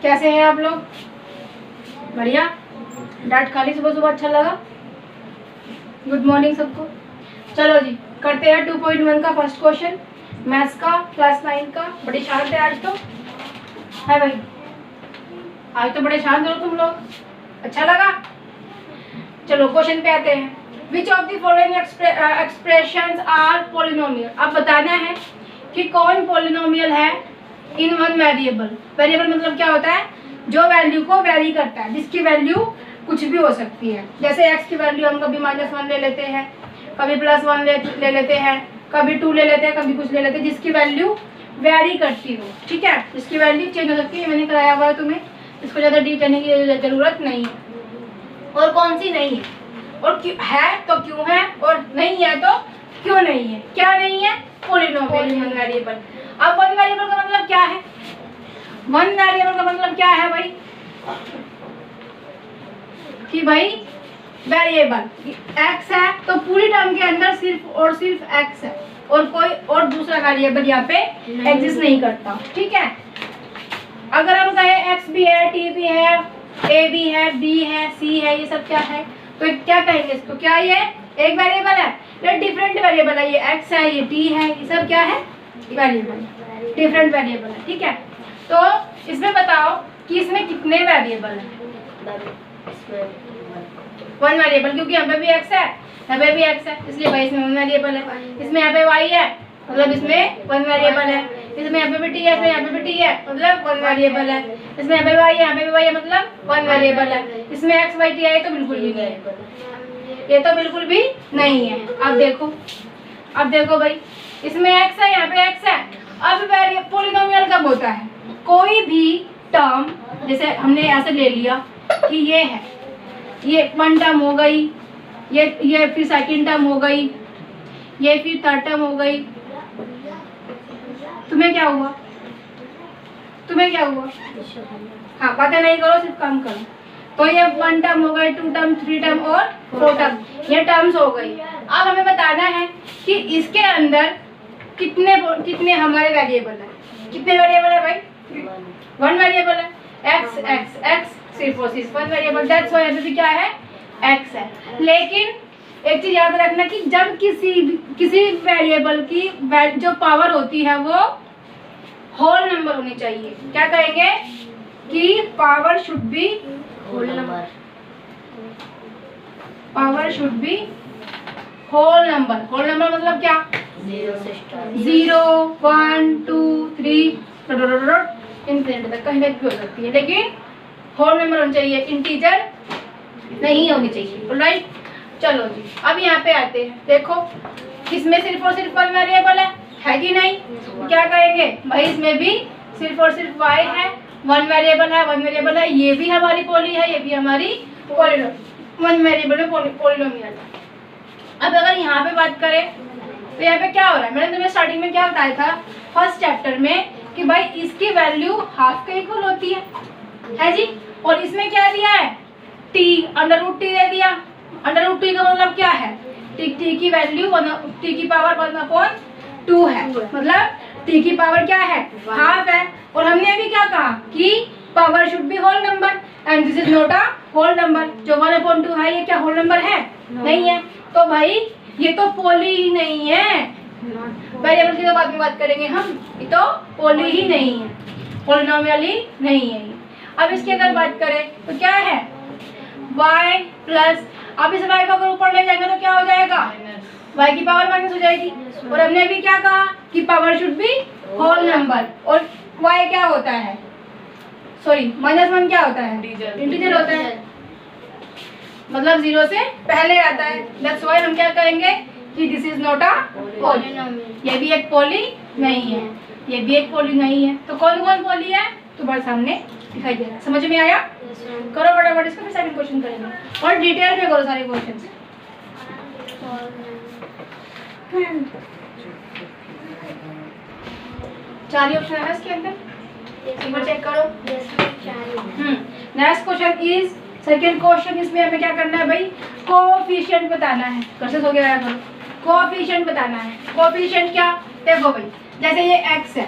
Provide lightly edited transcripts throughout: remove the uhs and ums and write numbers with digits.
कैसे हैं आप लोग? बढ़िया। डांट खा ली सुबह सुबह, अच्छा लगा? गुड मॉर्निंग सबको। चलो जी करते हैं 2.1 का फर्स्ट क्वेश्चन, मैथ्स का, क्लास 9 का। बड़ी शांत है आज तो, है भाई? आज तो बड़े शांत हो तुम लोग, अच्छा लगा। चलो क्वेश्चन पे आते हैं। Which of the following expressions are polynomial? अब बताना है कि कौन पॉलिनोमियल है इन वन वेरिएबल। वेरिएबल मतलब क्या होता है? जो वैल्यू को वेरी करता है, जिसकी वैल्यू कुछ भी हो सकती है। जैसे x की वैल्यू हम कभी -1 ले लेते हैं, कभी +1 ले लेते हैं, कभी 2 ले लेते हैं, कभी कुछ ले लेते हैं, जिसकी वैल्यू वेरी करती हो। ठीक है, जिसकी वैल्यू चेंज हो सकती है। मैंने कराया हुआ है तुम्हें, इसको ज़्यादा डीप करने की जरूरत नहीं है। और कौन सी नहीं है, और है तो क्यों है, और नहीं है तो क्यों नहीं है। क्या नहीं है? Polynomial one variable. अब वन वेरिएबल का मतलब क्या है? वन वेरिएबल का मतलब क्या है भाई? कि भाई वेरिएबल x है तो पूरी टर्म के अंदर सिर्फ और सिर्फ x है, और कोई और दूसरा वेरिएबल यहाँ पे एग्जिस्ट नहीं करता। ठीक है, अगर हम कहें x भी है, t भी है, a भी है, b है, c है, ये सब क्या है, तो क्या कहेंगे इसको? क्या ये एक वेरिएबल है? ये डिफरेंट वेरिएबल है। ये x है, ये t है, ये सब क्या है? वेरिएबल, डिफरेंट वेरिएबल है। ठीक है, तो इसमें बताओ कि इसमें कितने वेरिएबल हैं? वन वेरिएबल, क्योंकि यहाँ पे भी x है, यहाँ पे भी x है, इसलिए भाई इसमें वन वेरिएबल है। इसमें यहाँ पे y है, मतलब इसमें वन वेरिएबल है। इसमें यहाँ पे भी t है, इसमें यहाँ पे भी t है, मतलब वन वेरिएबल है। इसमें यहाँ पे y है, यहाँ पे भी y है, मतलब वन वेरिएबल है। इसमें x y t है तो बिल्कुल भी नहीं है, ये तो बिल्कुल भी नहीं है। अब देखो भाई, इसमें x है, यहाँ पे x है। अब पॉलिनोमियल कब होता है? कोई भी टर्म, जैसे हमने ऐसे ले लिया कि ये है, ये वन टर्म हो गई, ये फिर सेकंड टर्म हो गई, ये फिर थर्ड टर्म हो गई। तुम्हें क्या हुआ? हाँ, बातें नहीं करो, सिर्फ काम करो। तो ये वन टर्म हो गई, 2 टर्म, 3 टर्म और 4 टर्म, ये टर्म्स हो गई। अब हमें बताना है कि इसके अंदर कितने हमारे वेरिएबल है। कितने वेरिएबल है भाई? वन वेरिएबल है। x x x सिर्फ और सिर्फ वन वेरिएबल, दैट्स व्हाई अभी भी क्या है? x है। लेकिन एक चीज याद रखना कि जब किसी वेरिएबल की जो पावर होती है वो होल नंबर होनी चाहिए। क्या कहेंगे? कि power should be whole number. Power should be whole number. Whole number मतलब क्या? 0 1 2 3 इनफिनिटी तक कहीं भी हो सकती है, लेकिन होल नंबर होना चाहिए, इंटीजर नहीं होनी चाहिए। राइट, चलो जी अब यहाँ पे आते हैं। देखो इसमें सिर्फ और सिर्फ वन वेरिएबल है कि नहीं? क्या कहेंगे भाई? इसमें भी सिर्फ और सिर्फ y है, वन वेरिएबल है। ये भी हमारी पॉली है, ये भी हमारी वन वेरिएबल में पॉलिनोमियल है। अब अगर यहाँ पे बात करें तो यहाँ पे क्या हो रहा है? मैंने तुम्हें स्टार्टिंग में क्या बताया था फर्स्ट चैप्टर में कि भाई इसकी वैल्यू हाफ के इक्वल होती है जी। और इसमें क्या दिया है? t, √t दे दिया। √t का मतलब क्या है? t की वैल्यू t की पावर 1/2 है, मतलब t की पावर क्या है? हाफ है। और हमने अभी क्या कहा कि power should be whole number and this is not a whole number. जो 1/2 है ये क्या होल नंबर है? नहीं है। तो भाई ये तो पॉली ही नहीं है। वेरिएबल की तो बाद में बात करेंगे हम, ये तो पॉली ही नहीं है, पॉलिनोमियल ही नहीं है। अब इसकी अगर बात करें तो क्या है? y प्लस, अब इस y को अगर ऊपर ले जाएंगे तो क्या हो जाएगा? y की पावर माइनस हो जाएगी। और हमने अभी क्या कहा कि power should be whole number. और y क्या होता है? सॉरी, -1 क्या होता है? इंटीजर होता है, मतलब 0 से पहले आता है। दैट्स व्हाई हम क्या कहेंगे कि this is not a poly. ये भी एक पॉली नहीं है, ये भी एक पॉली नहीं है। तो कौन कौन पॉली है? तुम्हारे सामने दिखाई दे रहा है। समझ में आया? करो फटाफट इसको, फिर सेकंड क्वेश्चन करेंगे और डिटेल में करो सारे क्वेश्चन। चार ही ऑप्शन है इसके अंदर, एक बार चेक करो। Next question is second question. इसमें हमें क्या करना है भाई? कोएफिशिएंट बताना है। क्वेश्चन हो गया करो, कोएफिशिएंट बताना है। कोएफिशिएंट क्या? देखो भाई, जैसे ये x है,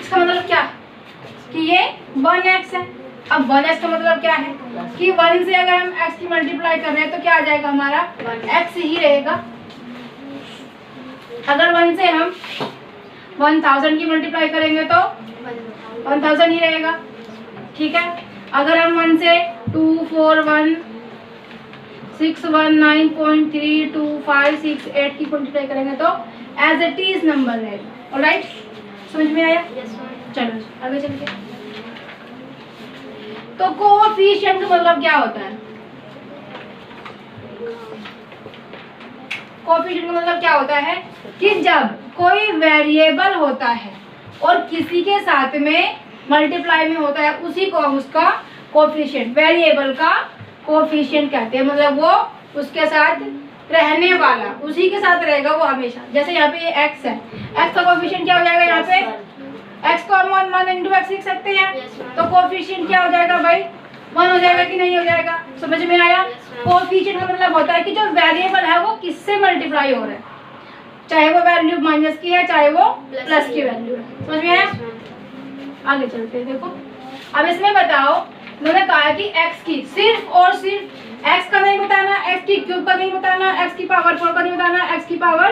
इसका मतलब क्या कि ये 1x है, अब 1x का मतलब क्या है कि 1 से अगर हम x की मल्टीप्लाई कर रहे हैं तो क्या आ जाएगा हमारा x ही रहेगा। अगर 1 से हम 1000 की मल्टीप्लाई करेंगे तो 1000 ही रहेगा। ठीक है, अगर हम 1 से 2416193.32568 की मल्टीप्लाई करेंगे तो एज इट इज नंबर रहेगा। ऑलराइट, समझ में आया? चलो आगे चलते। तो कोएफिशिएंट मतलब क्या होता है? कोएफिशिएंट का मतलब क्या होता है कि जब कोई वेरिएबल होता है और किसी के साथ में मल्टीप्लाई में होता है, उसी को हम उसका कोएफिशिएंट, वेरिएबल का कोएफिशिएंट कहते हैं। मतलब वो उसके साथ रहने वाला, उसी के साथ रहेगा वो हमेशा। जैसे यहाँ पे ये x है, x का कोएफिशिएंट क्या हो जाएगा? यहाँ पे x को हम 1 into x लिख सकते हैं, तो कोएफिशिएंट क्या हो जाएगा भाई? 1 हो जाएगा कि नहीं हो जाएगा? समझ में आया? कोएफिशिएंट का मतलब होता है कि जो वेरिएबल है वो किससे मल्टीप्लाई हो रहा है, चाहे वो वैल्यू माइनस की है चाहे वो प्लस की वैल्यू है। समझ में आया? आगे चलते हैं। देखो अब इसमें बताओ, उन्होंने कहा कि x की सिर्फ और सिर्फ x का नहीं बताना, x की क्यूब का नहीं बताना, x की पावर 4 का नहीं बताना, x की पावर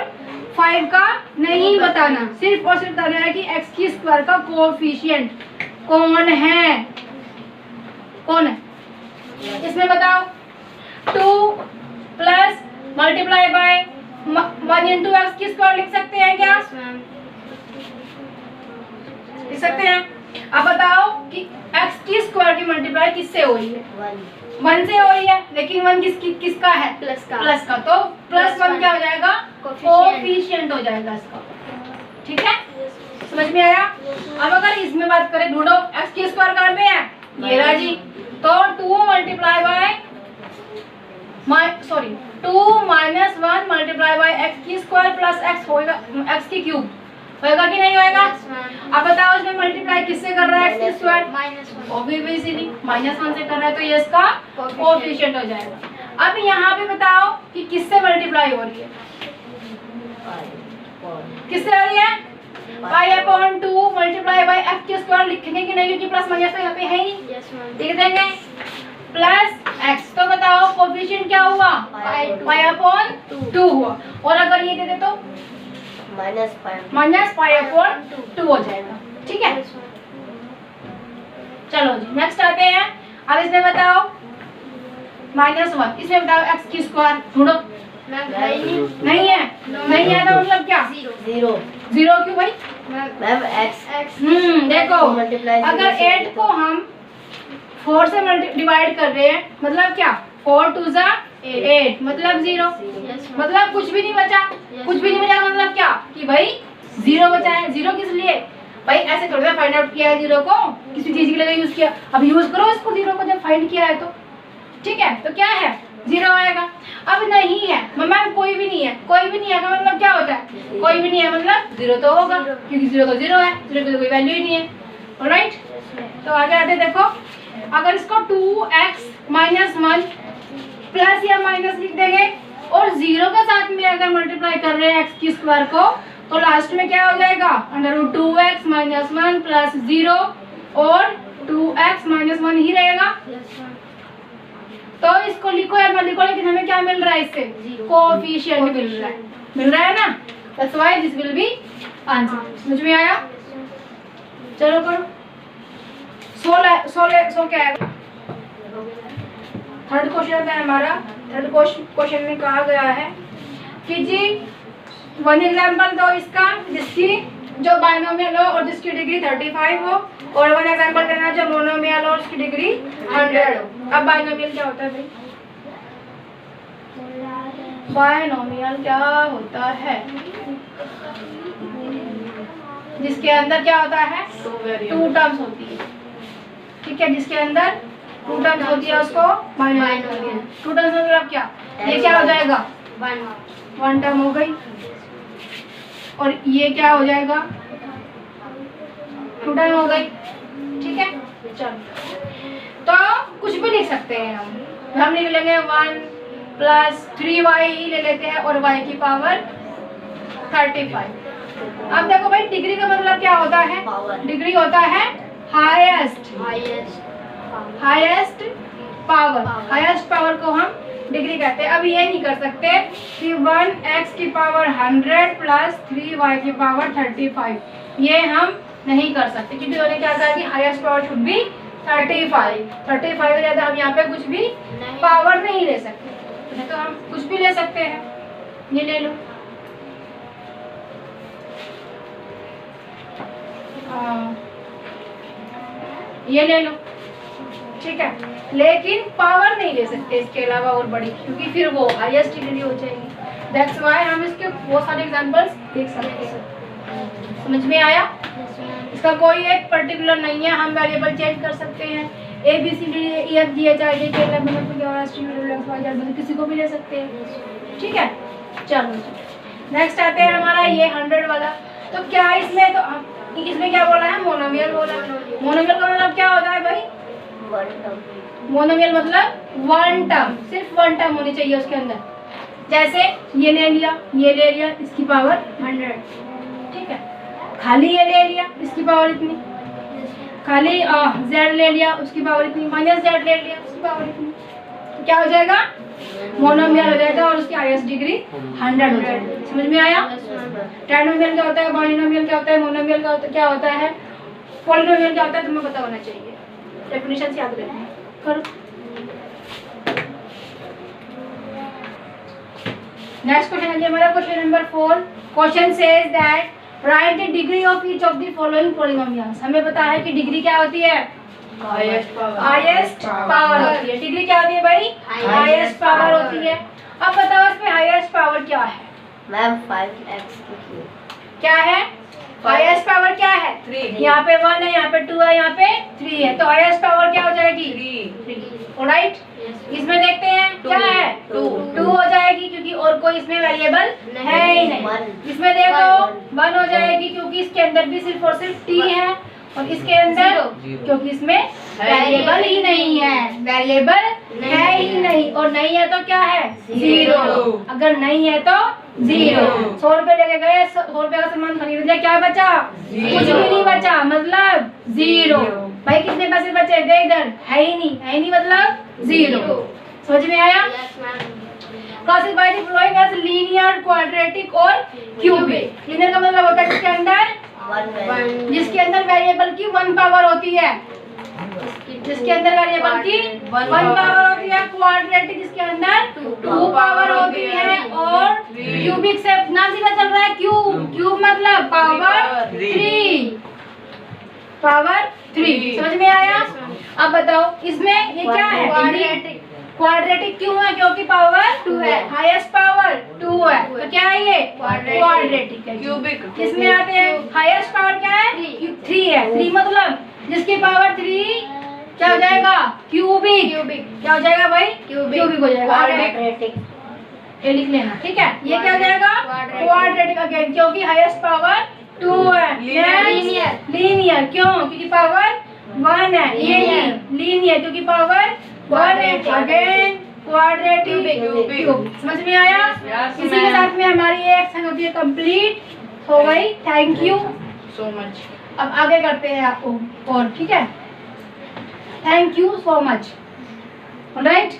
5 का नहीं बताना, सिर्फ और सिर्फ बताना है कि x की स्क्वायर का कोएफिशिएंट कौन है। कौन है इसमें बताओ? 2 plus multiply by 1 into x की स्क्वायर लिख सकते हैं क्या? लिख सकते हैं। अब बताओ कि x की स्क्वायर की मल्टीप्लाई किससे हो रही है? 1 से हो रही है, लेकिन 1 किसका है? प्लस का। तो +1 क्या हो जाएगा? कोएफिशिएंट हो जाएगा इसका। ठीक है, समझ में आया? अब अगर इसमें बात करें, ढूंढो x की स्क्वायर कहाँ पे है? ये रहा जी। तो 2 multiply by 2 minus 1 multiply by x की स्क्वायर प्लस x होगा, x की क्यूब होगा कि नहीं होगा? अब बताओ इसमें मल्टीप्लाई किससे कर रहा है? x की स्क्वायर ऑब्वियसली -1 से कर रहा है, तो ये इसका कोएफिशिएंट हो जाएगा। अब यहाँ पे बताओ कि किससे मल्टीप्लाई हो रही है? किससे हो रही है? π/2 मल्टीप्लाई बाय x की स्क्वायर लिखेंगे कि नहीं, क्योंकि प्लस माइनस तो यहाँ पे है ही। लिख देंगे प्लस x। तो बताओ कोएफिशिएंट क्या हुआ? π/2 हुआ। और अगर ये दे दे तो -π/2 हो जाएगा। ठीक है, चलो जी नेक्स्ट आते हैं। अब इसमें बताओ -1, इसमें बताओ x की स्क्वायर ढूंढो। नहीं है, नहीं है तो मतलब क्या? 0 क्यों भाई? मैम x देखो अगर 8 को हम 4 से डिवाइड कर रहे हैं, मतलब क्या? 4 2 8 मतलब 0, मतलब कुछ भी नहीं बचा। कुछ भी नहीं बचा मतलब क्या कि भाई 0 बचा है। 0 किस लिए भाई? ऐसे थोड़ा सा फाइंड आउट किया है 0 को, किसी चीज के लिए यूज किया, अब यूज करो इसको 0 को जब फाइंड किया है तो। ठीक है, तो क्या है? 0 आएगा। अब नहीं है मैम, कोई भी नहीं है। कोई भी नहीं है का मतलब क्या होता है? कोई भी नहीं है मतलब 0 तो होगा, क्योंकि 0 तो 0 है, 0 की तो कोई वैल्यू ही नहीं है। ऑलराइट, तो आगे आते देखो, अगर इसको 2x - 1 प्लस या माइनस लिख देंगे और 0 के साथ में अगर मल्टीप्लाई कर रहे हैं x की स्क्वायर को, तो लास्ट में क्या हो जाएगा? √2x - 1 प्लस 0 और 2x - 1 ही रहेगा। तो इसको लिखो या मत लिखो, लेकिन हमें क्या मिल रहा है? इससे कोएफिशिएंट मिल रहा है ना। That's why this will be answer. समझ में आया? चलो करो। 16 क्या आएगा? थर्ड क्वेश्चन है हमारा। थर्ड क्वेश्चन में कहा गया है कि जी 1 एग्जाम्पल दो इसका जिसकी जो बाइनोमियल हो और जिसकी डिग्री 35 हो, और 1 एग्जाम्पल देना जो मोनोमियल हो और उसकी डिग्री 100 हो। अब बाइनोमियल क्या होता है भाई? बाइनोमियल क्या होता है? जिसके अंदर क्या होता है? 2 टर्म्स होती है। ठीक है, जिसके अंदर 2 टर्म्स होती है उसको बाइनोमियल। 2 टर्म्स मतलब क्या? ये क्या हो जाएगा? 1 टर्म हो गई, और ये क्या हो जाएगा? 2 टर्म हो गई। ठीक है, चलो तो कुछ भी लिख सकते हैं हम लिख लेंगे 1 प्लस 3y ही ले लेते हैं और y की पावर 35। अब देखो भाई डिग्री का मतलब क्या होता है? डिग्री होता है highest highest power, highest power को हम डिग्री कहते हैं। अब ये नहीं कर सकते कि 1x की पावर 100 प्लस 3y की पावर 35, ये हम नहीं कर सकते क्योंकि उन्होंने क्या कहा कि हाईएस्ट पावर शुड बी 35 से ज़्यादा हम यहाँ पे कुछ भी पावर नहीं ले सकते, नहीं तो हम कुछ भी ले सकते हैं। ये ले लो, ये ले लो, ठीक है, लेकिन पावर नहीं ले सकते इसके अलावा और बड़ी, क्योंकि फिर वो हाईएस्ट डिग्री हो जाएगी। दैट्स व्हाई हम इसके बहुत सारे एग्जांपल्स देख सकते हैं। समझ में आया? इसका कोई एक पर्टिकुलर नहीं है, हम वेरिएबल चेंज कर सकते हैं। A B C D E F G H I J K L M N O P R S T U S Y Z, किसी को भी ले सकते हैं, ठीक है। चलो नेक्स्ट आते हैं हमारा ये 100 वाला। तो क्या इसमें, तो इसमें क्या बोला है? मोनोमियल बोला। मोनोमियल का मतलब क्या होता है भाई? मोनोमियल मतलब वन टर्म, सिर्फ वन टर्म होनी चाहिए उसके अंदर। जैसे ये ले लिया इसकी पावर 100, ठीक है, खाली ये ले लिया इसकी पावर इतनी, खाली z ले लिया उसकी पावर इतनी, माइनस z ले लिया उसकी पावर इतनी, तो क्या हो जाएगा? मोनोमियल हो जाएगा और उसकी हाईएस्ट डिग्री 100 हो जाएगी। समझ में आया? ट्राइनोमियल क्या होता है, बाइनोमियल क्या होता है, मोनोमियल क्या होता है, पॉलिनोमियल क्या होता है, तुम्हें पता होना चाहिए। डेफिनेशन याद रखना। करो नेक्स्ट क्वेश्चन है हमारा question number 4। Question says that right the degree of each of the following polynomials. हमें पता है कि डिग्री क्या होती है? हाईएस्ट पावर होती है। डिग्री क्या होती है भाई? हाईएस्ट पावर होती है। अब बताओ इसमें हाईएस्ट पावर क्या है? मैम 5x की क्या है? हाईएस्ट पावर क्या है? 3। यहाँ पे 1 है, यहाँ पे 2 है, यहाँ पे 3 है, तो हाईएस्ट पावर क्या हो जाएगी? 3। ऑलराइट, इसमें देखते हैं क्या है? 2 हो जाएगी क्योंकि और कोई इसमें वेरिएबल है ही नहीं। इसमें देखो 1 हो जाएगी क्योंकि इसके अंदर भी सिर्फ और सिर्फ t है, और इसके अंदर क्योंकि इसमें वेरिएबल ही नहीं है, वेरिएबल है ही नहीं, और नहीं है तो क्या है? 0। अगर नहीं है तो 0। 100 रुपए लेके गए, 100 रुपए का सामान खरीद लिया, क्या बचा? कुछ भी नहीं बचा, मतलब 0। भाई कितने पैसे बचे? दे इधर, है ही नहीं मतलब 0। समझ में आया? Classify the following as linear, quadratic और क्यूबिक। लीनियर का मतलब होता है जिसके अंदर वेरिएबल की 1 पावर होती है, जिसके अंदर वेरिएबल की 1 पावर होती है। क्वाड्रेटिक जिसके अंदर 2 पावर होती है, और क्यूबिक से नाम सीधा चल रहा है क्यूब मतलब पावर 3। समझ में आया? अब बताओ इसमें ये क्या है? क्वाड्रेटिक क्यों है? क्योंकि पावर 2 है, हाईएस्ट पावर 2 है, तो क्या है ये? क्वाड्रेटिक है। क्यूबिक किसमें आते हैं? हाईएस्ट पावर क्या है? 3 है। 3 मतलब जिसकी पावर 3 क्या हो जाएगा? क्यूबिक। क्या हो जाएगा भाई? क्यूबिक हो जाएगा। ये लिख लेना, ठीक है। ये क्या हो जाएगा? क्वाड्रेटिक अगेन, क्योंकि हाईएस्ट पावर 2 है। लीनियर क्यों? क्योंकि पावर 1 है। ये लीनियर क्योंकि पावर 1 है। Again quadratic. समझ में आया? इसी के साथ में हमारी ये एक्शन होती है कंप्लीट हो गई। Thank you so much. अब आगे करते हैं आपको और, ठीक है। Thank you so much. Alright.